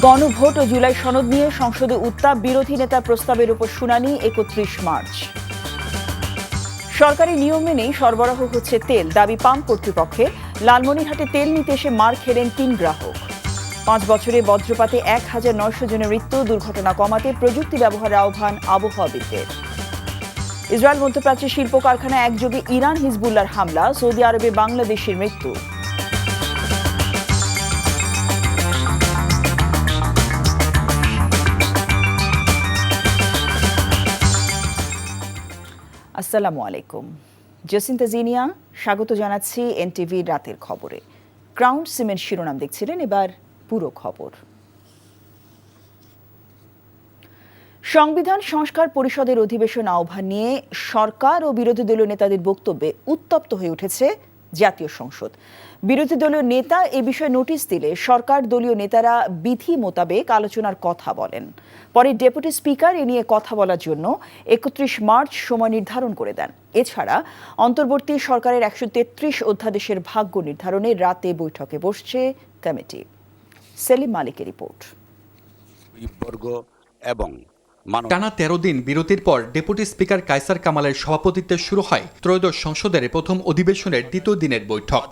গণভোট ও জুলাই সনদ নিয়ে সংসদে উত্তাপ, বিরোধী নেতার প্রস্তাবের উপর শুনানি ৩১ মার্চ। সরকারি নিয়ম মেনেই সরবরাহ হচ্ছে তেল, দাবি পাম্প কর্তৃপক্ষের। লালমনিরহাটে তেল নিতে এসে মার খেলেন ৩ গ্রাহক। ৫ বছরে বজ্রপাতে ১,৯০০ জনের মৃত্যু, দুর্ঘটনা কমাতে প্রযুক্তি ব্যবহারের আহ্বান আবহাওয়াবিদদের। ইসরায়েল মধ্যপ্রাচ্যে শিল্প কারখানায় একযোগে ইরান হিজবুল্লাহর হামলা, সৌদি আরবে বাংলাদেশের মৃত্যু। আসসালামু আলাইকুম। জসিন্তা জিনিয়া স্বাগত জানাচ্ছি এনটিভির রাতের খবরে। ক্রাউন সিমেন্ট শিরোনাম দেখছিলেন, এবার পুরো খবর। সংবিধান সংস্কার পরিষদের অধিবেশন আহ্বান নিয়ে সরকার ও বিরোধী দলীয় নেতাদের বক্তব্যে উত্তপ্ত হয়ে উঠেছে জাতীয় সংসদ। বিরোধী দলীয় নেতা এ বিষয়ে নোটিশ দিলে সরকার দলীয় নেতারা বিধি মোতাবেক আলোচনার কথা বলেন। পরে ডেপুটি স্পিকার এ নিয়ে কথা বলার জন্য ৩১ মার্চ সময় নির্ধারণ করে দেন। এছাড়া অন্তর্বর্তী সরকারের ১৩৩ অধ্যাদেশের ভাগ্য নির্ধারণে রাতে বৈঠকে বসছে কমিটি। সেলিম মালিকের রিপোর্ট। টানা ১৩ দিন বিরতির পর ডেপুটি স্পিকার কায়সার কামালের সভাপতিত্বে শুরু হয় ত্রয়োদশ সংসদের প্রথম অধিবেশনের দ্বিতীয় দিনের বৈঠক।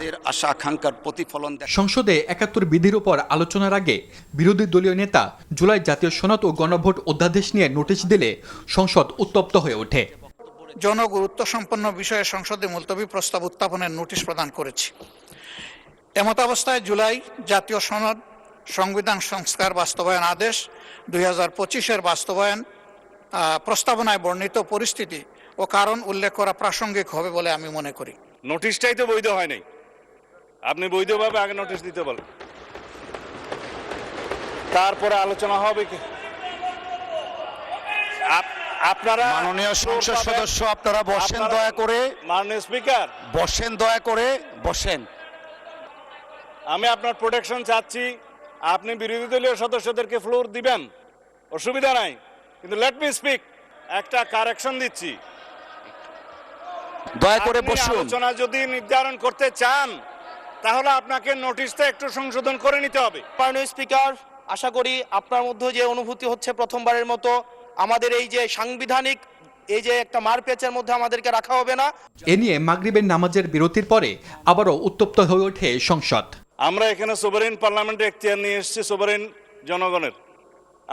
সংসদে ৭১ বিধির উপর আলোচনার আগে বিরোধী দলীয় নেতা জুলাই জাতীয় সনদ ও গণভোট অধ্যাদেশ নিয়ে নোটিশ দিলে সংসদ উত্তপ্ত হয়ে ওঠে। জনগুরুত্ব সম্পন্ন বিষয়ে সংসদে মুলতবি প্রস্তাব উত্থাপনের নোটিশ প্রদান করেছি। এমতাবস্থায় জুলাই জাতীয় সনদ, সংবিধান সংস্কার বাস্তবায়ন আদেশ ২০২৫-এর বাস্তবায়ন প্রস্তাবনায় বর্ণিত পরিস্থিতি ও কারণ উল্লেখ করা প্রাসঙ্গিক হবে বলে আমি মনে করি। নোটিশটাই তো বৈধ হয় নাই, আপনি বৈধভাবে আগে নোটিশ দিতে বলেন, তারপরে আলোচনা হবে কি। আপনারা মাননীয় সংসদ সদস্য, আপনারা বসেন দয়া করে। মাননীয় স্পিকার বসেন দয়া করে, বসেন। আমি আপনার প্রোটেকশন চাচ্ছি, আপনি বিরোধী দলীয় সদস্যদেরকে ফ্লোর দিবেন, অসুবিধা নাই, কিন্তু লেট মি স্পিক। একটা কারেকশন দিচ্ছি, দয়া করে বসুন। আলোচনা যদি নির্ধারণ করতে চান তাহলে আপনাকে নোটিশটা একটু সংশোধন করে নিতে হবে। মাননীয় স্পিকার, আশা করি আপনার মধ্যে যে অনুভূতি হচ্ছে প্রথমবারের মতো আমাদের এই যে সাংবিধানিক এই যে একটা মারপ্যাচের মধ্যে আমাদেরকে রাখা হবে না। এ নিয়ে মাগরিবের নামাজের বিরতির পরে আবারও উত্তপ্ত হয়ে ওঠে সংসদ। আমরা এখানে সোভারেন পার্লামেন্টে এখতিয়ার নিয়ে এসেছি, সোভারেন জনগণের।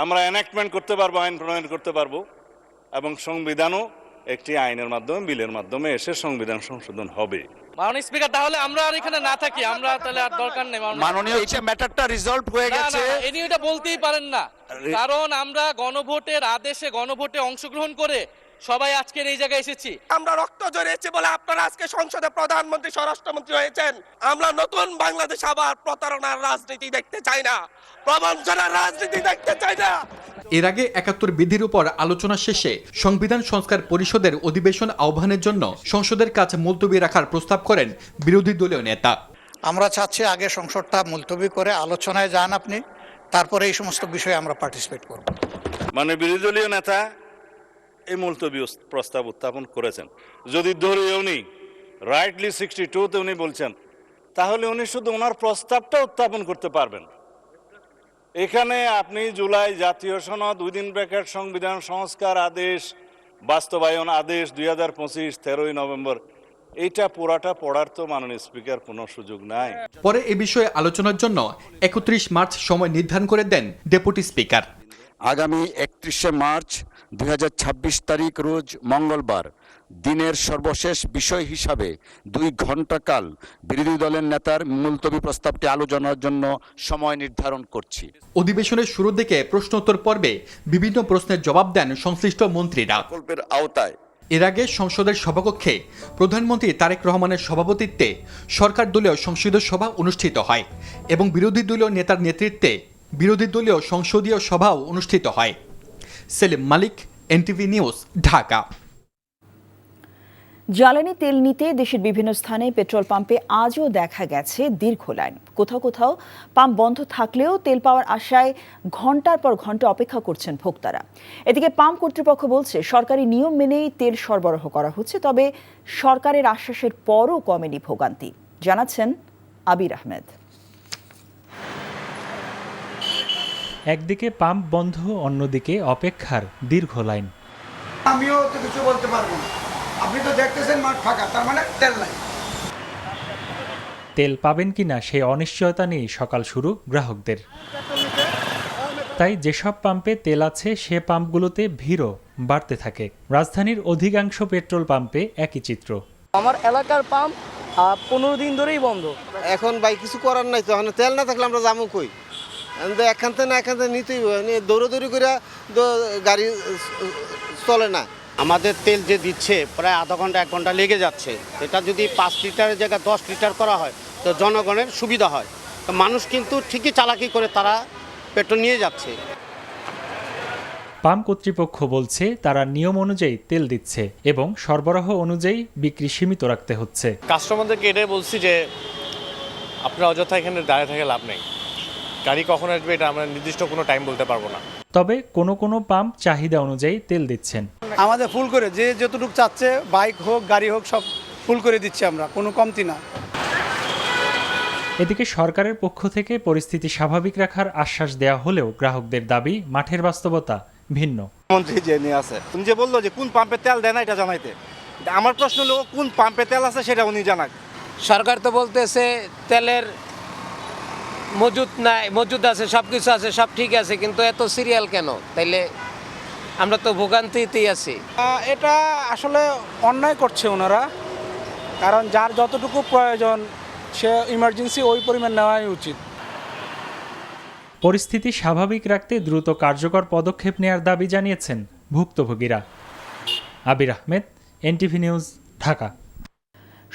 আমরা এনাক্টমেন্ট করতে পারবো, আইন প্রণয়ন করতে পারবো, এবং সংবিধানও একটি আইনের মাধ্যমে, বিলের মাধ্যমে এসে সংবিধান সংশোধন হবে। মাননীয় স্পিকার, তাহলে আমরা আর এখানে না থাকি, আমরা তাহলে আর দরকার নেই। মাননীয়, এই ম্যাটারটা রিজলভ হয়ে গেছে। এনি এটা বলতেই পারেন না, কারণ আমরা গণভোটের আদেশে গণভোটে অংশগ্রহণ করে সবাই আজকের এই জায়গায় এসেছি। আমরা রক্ত ঝরিয়েছি বলে আপনারা আজকে সংসদে প্রধানমন্ত্রী, স্বরাষ্ট্রমন্ত্রী হয়েছেন। আমরা নতুন বাংলাদেশ আবার প্রতারণার রাজনীতি দেখতে চাই না, প্রবঞ্চনার রাজনীতি দেখতে চাই না। এর আগে ৭১ বিধির উপর আলোচনা শেষে সংবিধান সংস্কার পরিষদের অধিবেশন আহ্বানের জন্য সংসদের কাছে মুলতবি রাখার প্রস্তাব করেন বিরোধী দলীয় নেতা। আমরা চাচ্ছি আগে সংসদটা মুলতবি করে আলোচনায় যান আপনি, তারপরে এই সমস্ত বিষয়ে আমরা পার্টিসিপেট করব। মানে বিরোধী দলীয় নেতা এই মুলতবি প্রস্তাব উত্থাপন করেছেন। যদি ধরে উনি রাইটলি 62-তে উনি বলছেন, তাহলে উনি শুধু ওনার প্রস্তাবটা উত্থাপন করতে পারবেন। এখানে আপনি জুলাই জাতীয় সনদ উইদিন ব্র্যাকেট সংবিধান সংস্কার আদেশ বাস্তবায়ন আদেশ ২০২৫ 13ই নভেম্বর, এইটা পুরাটা পড়ার তো মাননীয় স্পিকার কোনো সুযোগ নাই। পরে এ বিষয়ে আলোচনার জন্য ৩১ মার্চ সময় নির্ধারণ করে দেন ডেপুটি স্পিকার। আগামী ৩১শে মার্চ ২০২৬ তারিখ রোজ মঙ্গলবার দিনের সর্বশেষ বিষয় হিসাবে ২ ঘণ্টা কাল বিরোধী দলের নেতার মুলতবি প্রস্তাবটি আলোচনার জন্য সময় নির্ধারণ করছি। অধিবেশনের শুরুর দিকে প্রশ্নোত্তর পর্বে বিভিন্ন প্রশ্নের জবাব দেন সংশ্লিষ্ট মন্ত্রীরা। প্রকল্পের আওতায় এর আগে সংসদের সভাকক্ষে প্রধানমন্ত্রী তারেক রহমানের সভাপতিত্বে সরকার দলীয় সংসদীয় সভা অনুষ্ঠিত হয় এবং বিরোধী দলীয় নেতার নেতৃত্বে বিরোধী দলীয় সংসদীয় সভাও অনুষ্ঠিত হয়। সেলিম মালিক, এনটিভি নিউজ, ঢাকা। জ্বালানি তেল নিতে দেশের বিভিন্ন স্থানে পেট্রোল পাম্পে আজও দেখা গেছে দীর্ঘ লাইন। কোথাও কোথাও পাম্প বন্ধ থাকলেও তেল পাওয়ার আশায় ঘন্টার পর ঘন্টা অপেক্ষা করছেন ভোক্তারা। এদিকে পাম্প কর্তৃপক্ষ বলছে সরকারি নিয়ম মেনেই তেল সরবরাহ করা হচ্ছে, তবে সরকারের আশ্বাসের পরও কমেনি ভোগান্তি, জানাচ্ছেন আবির আহমেদ। একদিকে পাম্প বন্ধ, অন্যদিকে অপেক্ষার দীর্ঘ লাইন। আমিও তো কিছু বলতে পারবো না, আপনি তো দেখতেছেন মাঠ ফাঁকা, তার মানে তেল নাই। তেল পাবেন কিনা সেই অনিশ্চয়তা নিয়ে সকাল শুরু গ্রাহকদের। তাই যেসব পাম্পে তেল আছে সে পাম্পগুলোতে ভিড়ও বাড়তে থাকে। রাজধানীর অধিকাংশ পেট্রোল পাম্পে একই চিত্র। আমার এলাকার পাম্প 15 দিন ধরেই বন্ধ। এখন ভাই কিছু করার নাই তো, এখন তেল না থাকলে আমরা যাবো কই? এখান থেকে না এখান থেকে নিতেই দৌড়াদৌড়ি করে গাড়ি চলে না। আমাদের তেল যে দিচ্ছে প্রায় আধা ঘন্টা 1 ঘন্টা লেগে যাচ্ছে। এটা যদি 5 লিটারের জায়গায় 10 লিটার করা হয় তো জনগণের সুবিধা হয়। তো মানুষ কিন্তু ঠিকই চালাকি করে তারা পেট্রোল নিয়ে যাচ্ছে। পাম্প কর্তৃপক্ষ বলছে তারা নিয়ম অনুযায়ী তেল দিচ্ছে এবং সরবরাহ অনুযায়ী বিক্রি সীমিত রাখতে হচ্ছে। কাস্টমারদেরকে এটাই বলছি যে আপনারা অযথা এখানে দাঁড়িয়ে থেকে লাভ নেই, গাড়ি কখন আসবে এটা আমরা নির্দিষ্ট কোনো টাইম বলতে পারবো না। তবে কোনো কোনো পাম্প চাহিদা অনুযায়ী তেল দিচ্ছেন। আমাদের ফুল করে যে যতটুকু চাচ্ছে, বাইক হোক গাড়ি হোক সব ফুল করে দিচ্ছি আমরা, কোনো কমতি না। এদিকে সরকারের পক্ষ থেকে পরিস্থিতি স্বাভাবিক রাখার আশ্বাস দেওয়া হলেও গ্রাহকদের দাবি মাঠের বাস্তবতা ভিন্ন। মন্ত্রী যে নিয়ে আছে, তুমি যে বললো যে কোন পাম্পে তেল দেয় না এটা জানাইতে, আমার প্রশ্ন হলো কোন পাম্পে তেল আছে সেটা উনি জানাক। সরকার তো বলতেছে তেলের মজুদ আছে, সব কিছু আছে, সব ঠিক আছে, কিন্তু এত সিরিয়াল কেন? তাইলে আমরা তো ভোগান্তিতেই আছি। এটা আসলে অন্যায় করছে ওনারা, কারণ যার যতটুকু প্রয়োজন সে ইমার্জেন্সি ওই পরিমাণ নেওয়াই উচিত। পরিস্থিতি স্বাভাবিক রাখতে দ্রুত কার্যকর পদক্ষেপ নেয়ার দাবি জানিয়েছেন ভুক্তভোগীরা। আবির আহমেদ, এনটিভি নিউজ, ঢাকা।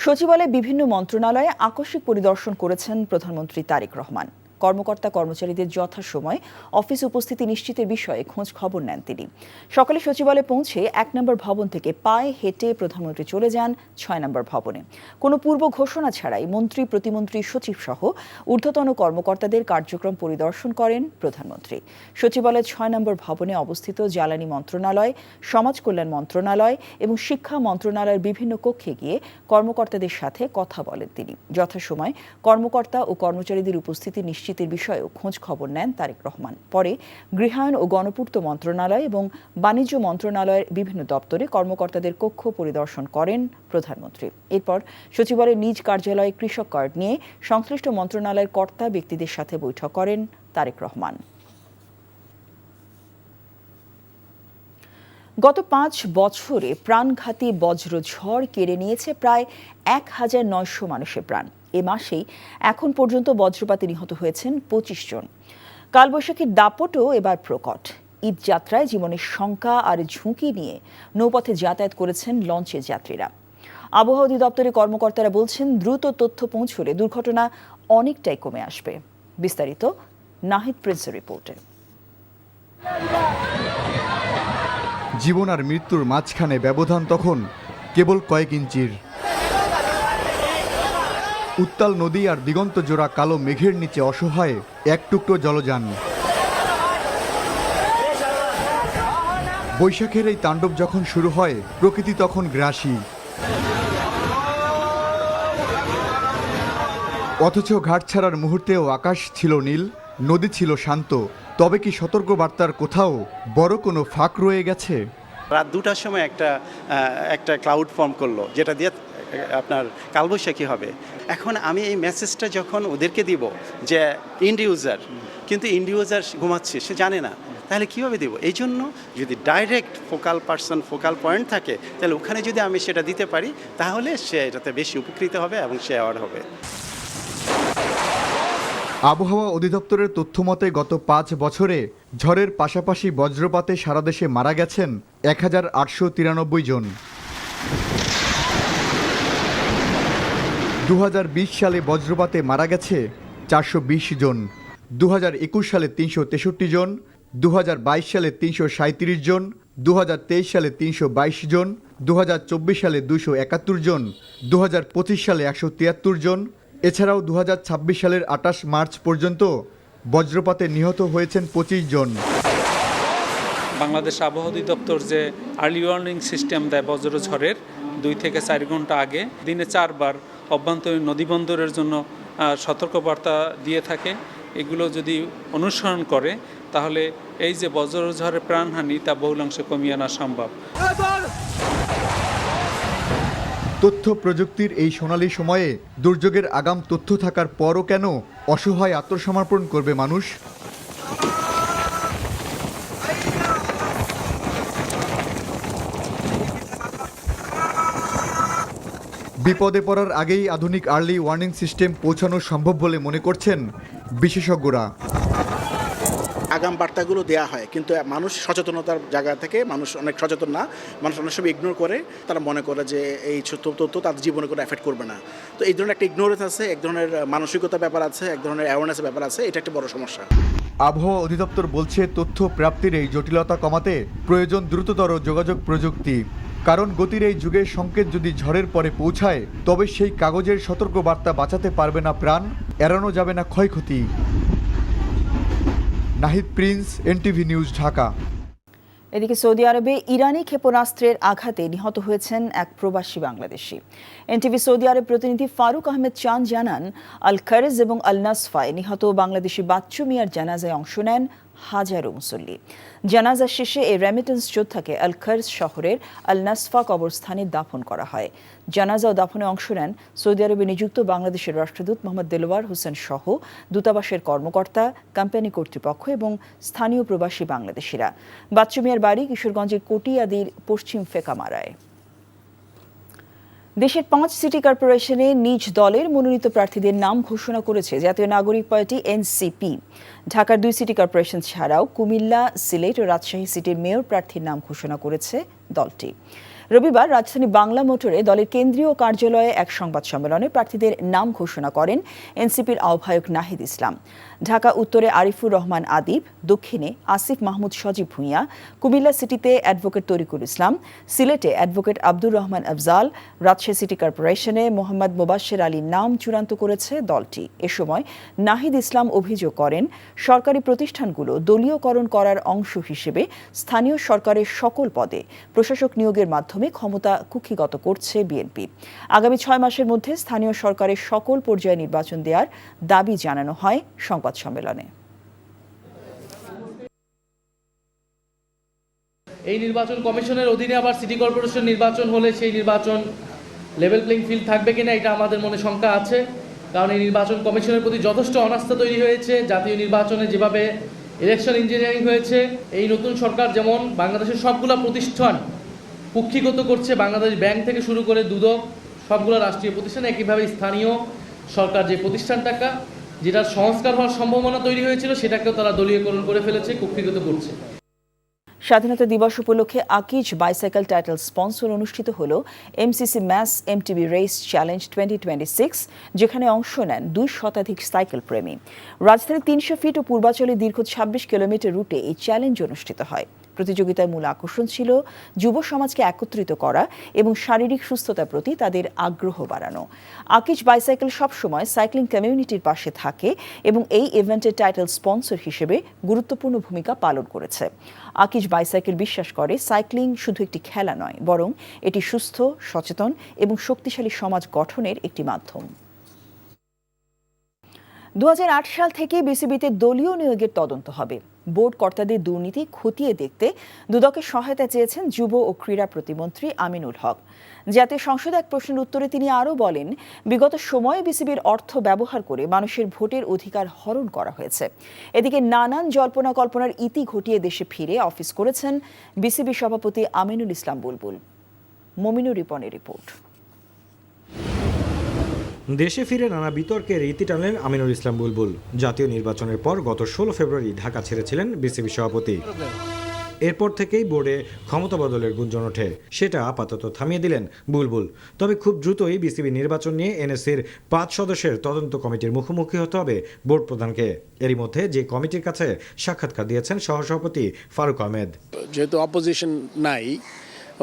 সচিবালয়ে বিভিন্ন মন্ত্রণালয়ে আকস্মিক পরিদর্শন করেছেন প্রধানমন্ত্রী তারেক রহমান। কর্মকর্তা কর্মচারীদের যথাসময় অফিস উপস্থিতি নিশ্চিতের বিষয়ে খোঁজ খবর নেন তিনি। সকালে সচিবালয়ে পৌঁছে 1 নম্বর ভবন থেকে পায়ে হেঁটে প্রধানমন্ত্রী চলে যান 6 নম্বর ভবনে। কোনো পূর্ব ঘোষণা ছাড়াই মন্ত্রী, প্রতিমন্ত্রী, সচিব সহ ঊর্ধ্বতন কর্মকর্তাদের কার্যক্রম পরিদর্শন করেন প্রধানমন্ত্রী। সচিবালয়ের 6 নম্বর ভবনে অবস্থিত জ্বালানি মন্ত্রণালয়, সমাজ কল্যাণ মন্ত্রণালয় এবং শিক্ষা মন্ত্রণালয়ের বিভিন্ন কক্ষে গিয়ে কর্মকর্তাদের সাথে কথা বলেন তিনি। যথাসময় কর্মকর্তা ও কর্মচারীদের উপস্থিতি নিশ্চিতের বিষয়েও খোঁজ খবর নেন তারেক রহমান। পরে গৃহায়ন ও গণপূর্ত মন্ত্রণালয় এবং বাণিজ্য মন্ত্রণালয়ের বিভিন্ন দপ্তরে কর্মকর্তাদের কক্ষ পরিদর্শন করেন প্রধানমন্ত্রী। এরপর সচিবালয়ের নিজ কার্যালয়ে কৃষক কার্ড নিয়ে সংশ্লিষ্ট মন্ত্রণালয়ের কর্তা ব্যক্তিদের সাথে বৈঠক করেন তারেক রহমান। গত 5 বছরে প্রাণঘাতী বজ্রঝড় কেড়ে নিয়েছে প্রায় 1900 মানুষের প্রাণ। এ মাসেই এখন পর্যন্ত বজ্রপাতে নিহত হয়েছেন 25 জন। কালবৈশাখীর দাপটও এবার প্রকট। ঈদ যাত্রায় জীবনের শঙ্কা আর ঝুঁকি নিয়ে নৌপথে যাতায়াত করেছেন লঞ্চের যাত্রীরা। আবহাওয়া অধিদপ্তরের কর্মকর্তারা বলছেন দ্রুত তথ্য পৌঁছলে দুর্ঘটনা অনেকটাই কমে আসবে। বিস্তারিত নাহিদ প্রিন্সের রিপোর্টে। জীবন আর মৃত্যুর মাঝখানে ব্যবধান তখন কেবল কয়েক ইঞ্চির। উত্তাল নদী আর দিগন্ত জোড়া কালো মেঘের নিচে অসহায় এক টুকরো জলযান। বৈশাখের এই তাণ্ডব যখন শুরু হয়, প্রকৃতি তখন গ্রাসী। অথচ ঘাট ছাড়ার মুহূর্তেও আকাশ ছিল নীল, নদী ছিল শান্ত। তবে কি সতর্কবার্তার কোথাও বড় কোনো ফাঁক রয়ে গেছে? রাত 2টার সময় একটা ক্লাউড ফর্ম করলো, যেটা দিয়ে আপনার কালবৈশাখী হবে। এখন আমি এই মেসেজটা যখন ওদেরকে দিব যে ইন্ড ইউজার, কিন্তু ইন্ড ইউজার ঘুমাচ্ছে, সে জানে না, তাহলে কীভাবে দেবো? এই জন্য যদি ডাইরেক্ট ফোকাল পয়েন্ট থাকে, তাহলে ওখানে যদি আমি সেটা দিতে পারি, তাহলে সে এটাতে বেশি উপকৃত হবে এবং সে অ্যাওয়ার্ড হবে। আবহাওয়া অধিদপ্তরের তথ্য মতে গত 5 বছরে ঝড়ের পাশাপাশি বজ্রপাতে সারা দেশে মারা গেছেন 1893 জন। 2020 সালে বজ্রপাতে মারা গেছে 420 জন, 2021 সালে 363 জন, 2022 সালে 337 জন, 2023 সালে 322 জন, 2024 সালে 271 জন, 2025 সালে 173 জন। এছাড়াও 2026 সালের 28 মার্চ পর্যন্ত বজ্রপাতে নিহত হয়েছেন 25 জন। বাংলাদেশ আবহাওয়া অধিদপ্তর যে আর্লি ওয়ার্নিং সিস্টেম দেয় বজ্রঝড়ের 2 থেকে 4 ঘন্টা আগে, দিনে 4 বার অভ্যন্তরীণ নদীবন্দরের জন্য সতর্কবার্তা দিয়ে থাকে। এগুলো যদি অনুসরণ করে তাহলে এই যে বজ্রঝড়ের প্রাণহানি তা বহুলাংশে কমিয়ে আনা সম্ভব। তথ্য প্রযুক্তির এই সোনালী সময়ে দুর্যোগের আগাম তথ্য থাকার পরও কেন অসহায় আত্মসমর্পণ করবে মানুষ? বিপদে পড়ার আগেই আধুনিক আর্লি ওয়ার্নিং সিস্টেম পৌঁছানো সম্ভব বলে মনে করছেন বিশেষজ্ঞরা। আগাম বার্তাগুলো দেওয়া হয়, কিন্তু মানুষ সচেতনতার জায়গা থেকে মানুষ অনেক সচেতন না, মানুষ অনেক সময় ইগনোর করে, তারা মনে করে যে এই তথ্য তাদের জীবনে কোনো এফেক্ট করবে না। তো এই ধরনের একটা ইগনোরেন্স আছে, এক ধরনের মানসিকতার ব্যাপার আছে, এক ধরনের অ্যাওয়ারনেসের ব্যাপার আছে, এটা একটা বড় সমস্যা। আবহাওয়া অধিদপ্তর বলছে তথ্য প্রাপ্তির এই জটিলতা কমাতে প্রয়োজন দ্রুততর যোগাযোগ প্রযুক্তি। কারণ গতির এই যুগে সংকেত যদি ঝড়ের পরে পৌঁছায়, তবে সেই কাগজের সতর্ক বার্তা বাঁচাতে পারবে না প্রাণ, এড়ানো যাবে না ক্ষয়ক্ষতি। Nahid Prince, NTV news, Dhaka. এদিকে সৌদি আরবে ইরানি ক্ষেপণাস্ত্রের আঘাতে নিহত হয়েছেন এক প্রবাসী বাংলাদেশি। এনটিভি সৌদি আরব প্রতিনিধি ফারুক আহমেদ চাঁদ জানান, আল খারেজ এবং আল নাসফায় নিহত বাংলাদেশি বাচ্চু মিয়ার জানাজায় অংশ নেন হাজারো মুসল্লি। জানাজা শেষে এই রেমিটেন্স যোদ্ধাকে আল খারেজ শহরের আল নাসফা কবরস্থানে দাফন করা হয়। জানাজা ও দাফনে অংশ নেন সৌদি আরবে নিযুক্ত বাংলাদেশের রাষ্ট্রদূত মোহাম্মদ দেলোয়ার হোসেন সহ দূতাবাসের কর্মকর্তা, কোম্পানি কর্তৃপক্ষ এবং স্থানীয় প্রবাসী বাংলাদেশিরা। বাচ্চু মিয়ার বাড়ি কিশোরগঞ্জের কটিয়াদির পশ্চিম ফেকামারায়। দেশের 5 সিটি কর্পোরেশনে নিজ দলের মনোনীত প্রার্থীদের নাম ঘোষণা করেছে জাতীয় নাগরিক পার্টি এনসিপি। ঢাকার 2 সিটি কর্পোরেশন ছাড়াও কুমিল্লা, সিলেট ও রাজশাহী সিটির মেয়র প্রার্থীর নাম ঘোষণা করেছে দলটি। রবিবার রাজধানী বাংলা মোটরে দলের কেন্দ্রীয় কার্যালয়ে এক সংবাদ সম্মেলনে প্রার্থীদের নাম ঘোষণা করেন এনসিপির আহ্বায়ক নাহিদ ইসলাম। ঢাকা উত্তরে আরিফুর রহমান আদিব, দক্ষিণে আসিফ মাহমুদ সজীব ভূঁইয়া, কুমিল্লা সিটিতে অ্যাডভোকেট তরিকুল ইসলাম, সিলেটে অ্যাডভোকেট আব্দুর রহমান আফজাল, রাজশাহী সিটি কর্পোরেশনে মোহাম্মদ মোবাশ্বের আলীর নাম চূড়ান্ত করেছে দলটি। এ সময় নাহিদ ইসলাম অভিযোগ করেন, সরকারি প্রতিষ্ঠানগুলো দলীয়করণ করার অংশ হিসেবে স্থানীয় সরকারের সকল পদে প্রশাসক নিয়োগের মাধ্যমে ক্ষমতা কুক্ষিগত করছে বিএনপি। আগামী 6 মাসের মধ্যে স্থানীয় সরকারের সকল পর্যায়ে নির্বাচন দেওয়ার দাবি জানানো হয় সংবাদ সম্মেলনে। এই নির্বাচন কমিশনের অধীনে আবার সিটি কর্পোরেশন নির্বাচন হলে সেই নির্বাচন লেভেল প্লেইং ফিল্ড থাকবে কিনা এটা আমাদের মনে শঙ্কা আছে। কারণ এই নির্বাচন কমিশনের প্রতি যথেষ্ট অনাস্থা তৈরি হয়েছে। জাতীয় নির্বাচনে যেভাবে ইলেকশন ইঞ্জিনিয়ারিং হয়েছে, এই নতুন সরকার যেমন বাংলাদেশের সবগুলা প্রতিষ্ঠান কুক্ষিগত করছে, বাংলাদেশ ব্যাংক থেকে শুরু করে দুদক সবগুলো রাষ্ট্রীয় প্রতিষ্ঠান, একইভাবে স্থানীয় সরকার যে প্রতিষ্ঠানটাকা যেটার সংস্কার হওয়ার সম্ভাবনা তৈরি হয়েছিল সেটাকেও তারা দলীয়করণ করে ফেলেছে, কুক্ষিগত করছে। স্বাধীনতা দিবস উপলক্ষে আকিজ বাইসাইকেল টাইটেল স্পন্সর অনুষ্ঠিত হল MCC mass MTB race challenge 2026, যেখানে অংশ নেন 2 শতাধিক সাইকেল প্রেমী। রাজধানীর 300 ফিট ও পূর্বাচলে দীর্ঘ 26 কিলোমিটার রুটে এই চ্যালেঞ্জ অনুষ্ঠিত হয়। প্রতিযোগিতার মূল আকর্ষণ ছিল যুব সমাজকে একত্রিত করা এবং শারীরিক সুস্থতার প্রতি তাদের আগ্রহ বাড়ানো। আকিজ বাইসাইকেল সবসময় সাইক্লিং কমিউনিটির পাশে থাকে এবং এই ইভেন্টের টাইটেল স্পন্সর হিসেবে গুরুত্বপূর্ণ ভূমিকা পালন করেছে। আকিজ বাইসাইকেল বিশ্বাস করে সাইক্লিং শুধু একটি খেলা নয়, বরং এটি সুস্থ, সচেতন এবং শক্তিশালী সমাজ গঠনের একটি মাধ্যম। 2008 সাল থেকে বিসিবিতে দলীয় নিয়োগের তদন্ত হবে। বোর্ড কর্তাদের দুর্নীতি খতিয়ে দেখতে দুদকের সহায়তা চেয়েছেন যুব ও ক্রীড়া প্রতিমন্ত্রী আমিনুল হক। জাতীয় সংসদে এক প্রশ্নের উত্তরে তিনি আরও বলেন, বিগত সময়ে বিসিবির অর্থ ব্যবহার করে মানুষের ভোটের অধিকার হরণ করা হয়েছে। এদিকে নানান জল্পনা কল্পনার ইতি ঘটিয়ে দেশে ফিরে অফিস করেছেন বিসিবি সভাপতি আমিনুল ইসলাম বুলবুল। মমিনুর রিপনের রিপোর্ট। দেশে ফিরে নানা বিতর্কের ইতি টানলেন আমিনুল ইসলাম বুলবুল। জাতীয় নির্বাচনের পর গত 16 ফেব্রুয়ারি ঢাকা ছেড়েছিলেন বিসিবি সভাপতি। এরপর থেকেই বোর্ডে ক্ষমতা বদলের গুঞ্জন ওঠে, সেটা আপাতত থামিয়ে দিলেন বুলবুল। তবে খুব দ্রুতই বিসিবি নির্বাচন নিয়ে এনএসসির 5 সদস্যের তদন্ত কমিটির মুখোমুখি হতে হবে বোর্ড প্রধানকে। এরই মধ্যে যে কমিটির কাছে সাক্ষাৎকার দিয়েছেন সহসভাপতি ফারুক আহমেদ। যেহেতু অপোজিশন নাই,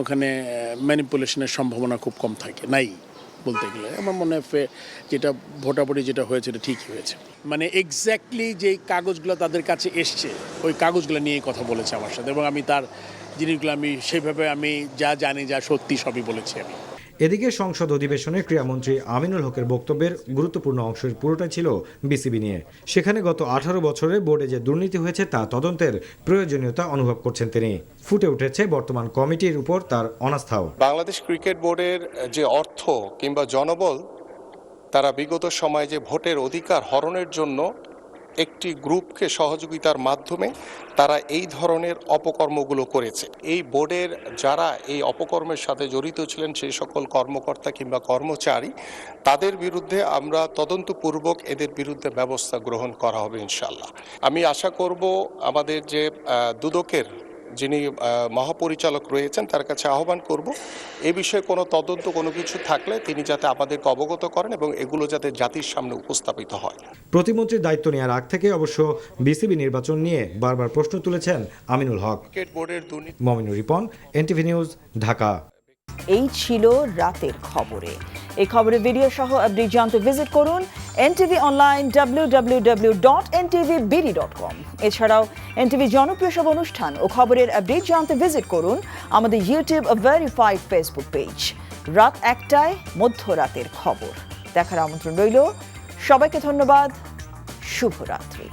ওখানে ম্যানিপুলেশনের সম্ভাবনা খুব কম থাকে, নাই বলতে গেলে। আমার মনে হয় যেটা ভোটাভুটি যেটা হয়েছে এটা ঠিকই হয়েছে। মানে এক্স্যাক্টলি যে কাগজগুলো তাদের কাছে এসছে ওই কাগজগুলো নিয়ে কথা বলেছে আমার সাথে, এবং আমি তার জিনিসগুলো আমি সেইভাবে আমি যা জানি, যা সত্যি সবই বলেছি আমি। এদিকে সংসদ অধিবেশনে ক্রীড়ামন্ত্রী আমিনুল হকের বক্তব্যের গুরুত্বপূর্ণ অংশের পুরোটাই ছিল বিসিবি নিয়ে। সেখানে গত 18 বছরে বোর্ডে যে দুর্নীতি হয়েছে তা তদন্তের প্রয়োজনীয়তা অনুভব করছেন তিনি। ফুটে উঠেছে বর্তমান কমিটির উপর তার অনাস্থাও। বাংলাদেশ ক্রিকেট বোর্ডের যে অর্থ কিংবা জনবল, তারা বিগত সময়ে যে ভোটের অধিকার হরণের জন্য একটি গ্রুপকে সহযোগিতার মাধ্যমে তারা এই ধরনের অপকর্মগুলো করেছে। এই বোর্ডের যারা এই অপকর্মের সাথে জড়িত ছিলেন সেই সকল কর্মকর্তা কিংবা কর্মচারী, তাদের বিরুদ্ধে আমরা তদন্তপূর্বক এদের বিরুদ্ধে ব্যবস্থা গ্রহণ করা হবে ইনশাল্লাহ। আমি আশা করব আমাদের যে দুদকের যিনি মহাপরিচালক রয়েছেন তার কাছে আহ্বান করব এ বিষয়ে কোনো তদন্ত কোনো কিছু থাকলে তিনি যাতে আমাদেরকে অবগত করেন এবং এগুলো যাতে জাতির সামনে উপস্থাপিত হয়। প্রতিমন্ত্রীর দায়িত্ব নেওয়ার আগ থেকে অবশ্য বিসিবি নির্বাচন নিয়ে বারবার প্রশ্ন তুলেছেন আমিনুল হক। ক্রিকেট বোর্ডের দুর্নীতি। Mominur Ripon, NTV news, Dhaka. এই ছিল রাতের খবরে। এই খবরের ভিডিও সহ আপডেট জানতে ভিজিট করুন এনটিভি অনলাইন www.ntvbd.com। এছাড়াও এনটিভি জনপ্রিয় সব অনুষ্ঠান ও খবরের আপডেট জানতে ভিজিট করুন আমাদের ইউটিউব ভেরিফাইড ফেসবুক পেজ। রাত 1টায় মধ্যরাতের খবর দেখার আমন্ত্রণ রইল। সবাইকে ধন্যবাদ। শুভরাত্রি।